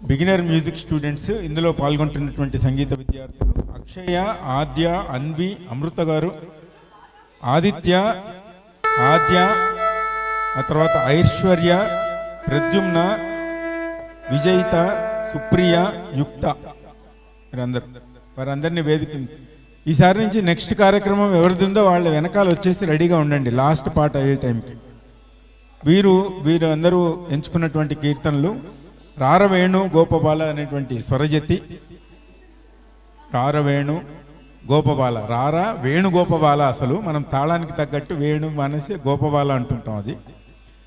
Beginner music students, ఇందులో పాల్గొంటున్నటువంటి సంగీత విద్యార్థులు అక్షయ, ఆద్య, అన్వి, అమృత గారు, ఆదిత్య, ఆద్య, ఆ తర్వాత ఐశ్వర్య, ప్రద్యుమ్న, విజయిత, సుప్రియ, యుక్త, వారందరినీ వేదిక. ఈసారి నుంచి నెక్స్ట్ కార్యక్రమం ఎవరిది ఉందో వాళ్ళ వెనకాల వచ్చేసి రెడీగా ఉండండి లాస్ట్ పార్ట్ అయ్యే టైంకి. వీరు అందరూ ఎంచుకున్నటువంటి కీర్తనలు రారవేణు గోపబాల అనేటువంటి స్వరజతి. రారవేణు గోపబాల, రారా వేణుగోపబాల, అసలు మనం తాళానికి తగ్గట్టు వేణు మనసి గోపబాల అంటుంటాం అది.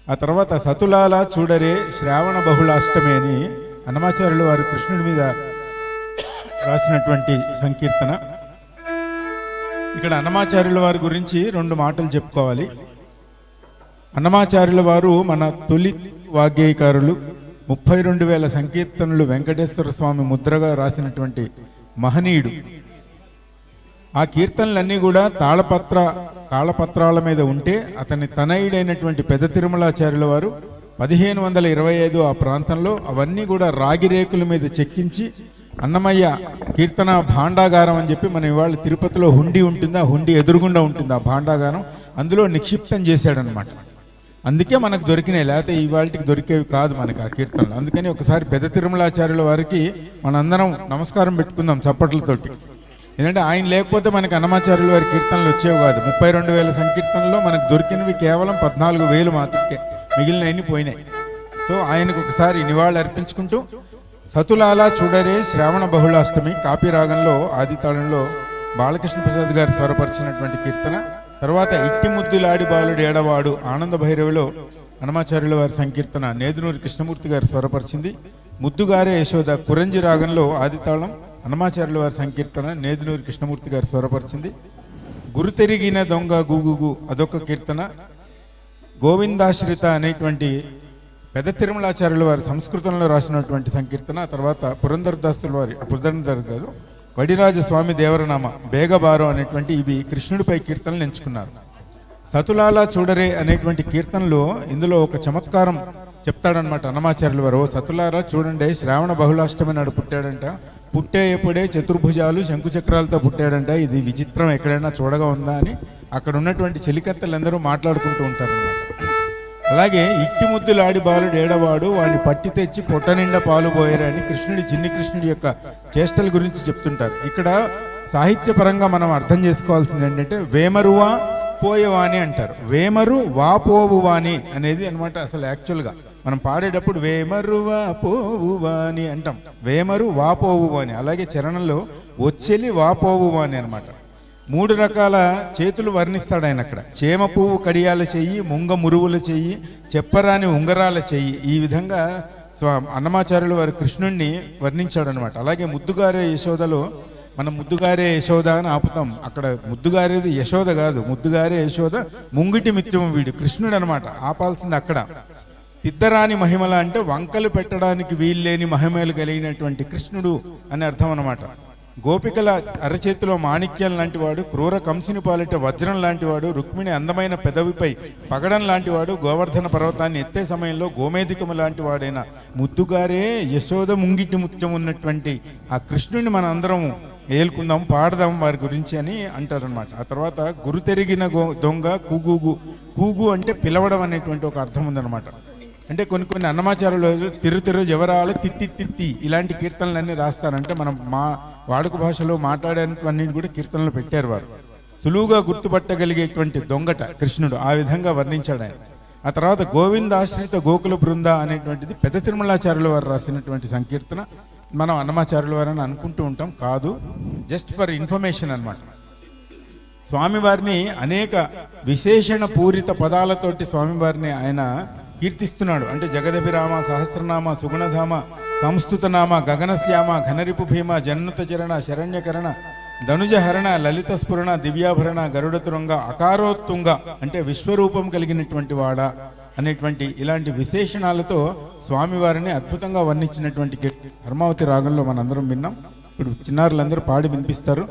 ఆ తర్వాత సతులాల చూడరే శ్రావణ బహుళాష్టమి అని అన్నమాచార్యులు వారు కృష్ణుడి మీద రాసినటువంటి సంకీర్తన. ఇక్కడ అన్నమాచార్యుల వారి గురించి 2 మాటలు చెప్పుకోవాలి. అన్నమాచార్యుల వారు మన తొలి వాగ్గేయకారులు. 32,000 సంకీర్తనలు వెంకటేశ్వర స్వామి ముద్రగా రాసినటువంటి మహనీయుడు. ఆ కీర్తనలన్నీ కూడా తాళపత్రాల మీద ఉంటే అతని తనయుడైనటువంటి పెద్ద తిరుమలాచార్యుల వారు 1525 ఆ ప్రాంతంలో అవన్నీ కూడా రాగి రేకుల మీద చెక్కించి అన్నమయ్య కీర్తన భాండాగారం అని చెప్పి మనం ఇవాళ తిరుపతిలో హుండీ ఉంటుంది, ఆ హుండీ ఎదురుగుండా ఉంటుంది ఆ భాండాగారం, అందులో నిక్షిప్తం చేశాడనమాట. అందుకే మనకు దొరికినాయి, లేకపోతే ఇవాళకి దొరికేవి కాదు మనకు ఆ కీర్తనలు. అందుకని ఒకసారి పెద్ద తిరుమలాచార్యుల వారికి మనందరం నమస్కారం పెట్టుకుందాం చప్పట్లతోటి. ఎందుకంటే ఆయన లేకపోతే మనకి అన్నమాచార్యుల వారి కీర్తనలు వచ్చేవి కాదు. 32,000 సంకీర్తనలో మనకు దొరికినవి కేవలం 14,000 మాత్రమే, మిగిలినవన్నీ పోయినాయి. సో ఆయనకు ఒకసారి నివాళులు అర్పించుకుంటూ సతులాల చూడరే శ్రావణ బహుళాష్టమి కాపీ రాగంలో ఆది తాళంలో బాలకృష్ణ ప్రసాద్ గారు స్వరపరిచినటువంటి కీర్తన. తర్వాత ఇట్టి ముద్దులాడి బాలుడు ఏడవాడు ఆనంద భైరవిలో అన్నమాచార్యుల వారి సంకీర్తన నేదునూరి కృష్ణమూర్తి గారు స్వరపరిచింది. ముద్దుగారే యశోద కురంజి రాగంలో ఆది తాళం అన్నమాచార్యుల వారి సంకీర్తన నేదునూరి కృష్ణమూర్తి గారు స్వరపరిచింది. గురు తెరిగిన దొంగ గుగుగు అదొక కీర్తన. గోవిందాశ్రిత అనేటువంటి పెద్ద తిరుమలాచార్యుల వారి సంస్కృతంలో రాసినటువంటి సంకీర్తన. తర్వాత పురంధరదాసుల వారి గారు వడిరాజ స్వామి దేవరనామ బేగబారో అనేటువంటి ఇవి కృష్ణుడిపై కీర్తనలు ఎంచుకున్నారు. సతులాల చూడరే అనేటువంటి కీర్తనలో ఇందులో ఒక చమత్కారం చెప్తాడనమాట అన్నమాచార్యుల వారు. సతులారా చూడండి, శ్రావణ బహుళాష్టమి నాడు పుట్టాడంట, పుట్టే ఎప్పుడే చతుర్భుజాలు శంకుచక్రాలతో పుట్టాడంట, ఇది విచిత్రం ఎక్కడైనా చూడగా ఉందా అని అక్కడ ఉన్నటువంటి చెలికత్తలందరూ మాట్లాడుకుంటూ ఉంటారనమాట. అలాగే ఇట్టి ముద్దులాడి బాలుడు ఏడవాడు వాడిని పట్టి తెచ్చి పొట్ట నిండా పాలు పోయారని చిన్ని కృష్ణుడి యొక్క చేష్టల గురించి చెప్తుంటారు. ఇక్కడ సాహిత్యపరంగా మనం అర్థం చేసుకోవాల్సింది ఏంటంటే వేమరువా పోయేవాని అంటారు. వేమరు వా పోవువాని అనేది అనమాట. అసలు యాక్చువల్గా మనం పాడేటప్పుడు వేమరువా పోవువాని అంటాం, వేమరు వా పోవువాని. అలాగే చరణంలో వచ్చెలి వా పోవువాని అనమాట. 3 రకాల చేతులు వర్ణిస్తాడు ఆయన అక్కడ. చేమ పువ్వు కడియాల చెయ్యి, ముంగ మురువుల చెయ్యి, చెప్పరాని ఉంగరాల చెయ్యి. ఈ విధంగా అన్నమాచార్యులు వారి కృష్ణుణ్ణి వర్ణించాడు అనమాట. అలాగే ముద్దుగారే యశోదలో మనం ముద్దుగారే యశోద అని ఆపుతాం, అక్కడ ముద్దుగారేది యశోద కాదు, ముద్దుగారే యశోద ముంగిటి మిత్యం వీడు కృష్ణుడు అనమాట. ఆపాల్సింది అక్కడ. తిద్దరాని మహిమల అంటే వంకలు పెట్టడానికి వీల్లేని మహిమలు కలిగినటువంటి కృష్ణుడు అని అర్థం అనమాట. గోపికల అరచేతిలో మాణిక్యం లాంటివాడు, క్రూర కంసుని పాలిట వజ్రం లాంటివాడు, రుక్మిణి అందమైన పెదవిపై పగడం లాంటివాడు, గోవర్ధన పర్వతాన్ని ఎత్తే సమయంలో గోమేధికము లాంటి వాడైన ముద్దుగారే యశోద ముంగిటి ముత్యం ఉన్నటువంటి ఆ కృష్ణుని మన అందరం ఏలుకుందాం, పాడదాం వారి గురించి అని అంటారనమాట. ఆ తర్వాత గురు తెరిగిన దొంగ కూగు అంటే పిలవడం అనేటువంటి ఒక అర్థం ఉందన్నమాట. అంటే కొన్ని అన్నమాచార్యులు తిరు జవరాలు తిత్తి ఇలాంటి కీర్తనలన్నీ రాస్తారంటే మనం వాడుక భాషలో మాట్లాడేవన్నీ కూడా కీర్తనలు పెట్టారు వారు. సులువుగా గుర్తుపట్టగలిగేటువంటి దొంగట కృష్ణుడు, ఆ విధంగా వర్ణించాడు ఆయన. ఆ తర్వాత గోవిందాశ్రిత గోకుల బృంద అనేటువంటిది పెద్ద తిరుమలాచార్యుల వారు రాసినటువంటి సంకీర్తన. మనం అన్నమాచార్యుల వారు అని అనుకుంటూ ఉంటాం, కాదు, జస్ట్ ఫర్ ఇన్ఫర్మేషన్ అన్నమాట. స్వామివారిని అనేక విశేషణ పూరిత పదాలతోటి స్వామివారిని ఆయన కీర్తిస్తున్నాడు. అంటే జగదభిరామ, సహస్రనామ, సుగుణధామ, సంస్తుతనామ, గగనశ్యామ, ఘనరిపు భీమ, జన్నుత చరణ, శరణ్యకరణ, ధనుజహరణ, లలిత స్ఫురణ, దివ్యాభరణ, గరుడతురంగ, అకారోత్తుంగ అంటే విశ్వరూపం కలిగినటువంటి వాడ అనేటువంటి ఇలాంటి విశేషణాలతో స్వామివారిని అద్భుతంగా వర్ణించినటువంటి ధర్మావతి రాగంలో మనందరం విన్నాం. ఇప్పుడు చిన్నారులందరూ పాడి వినిపిస్తారు.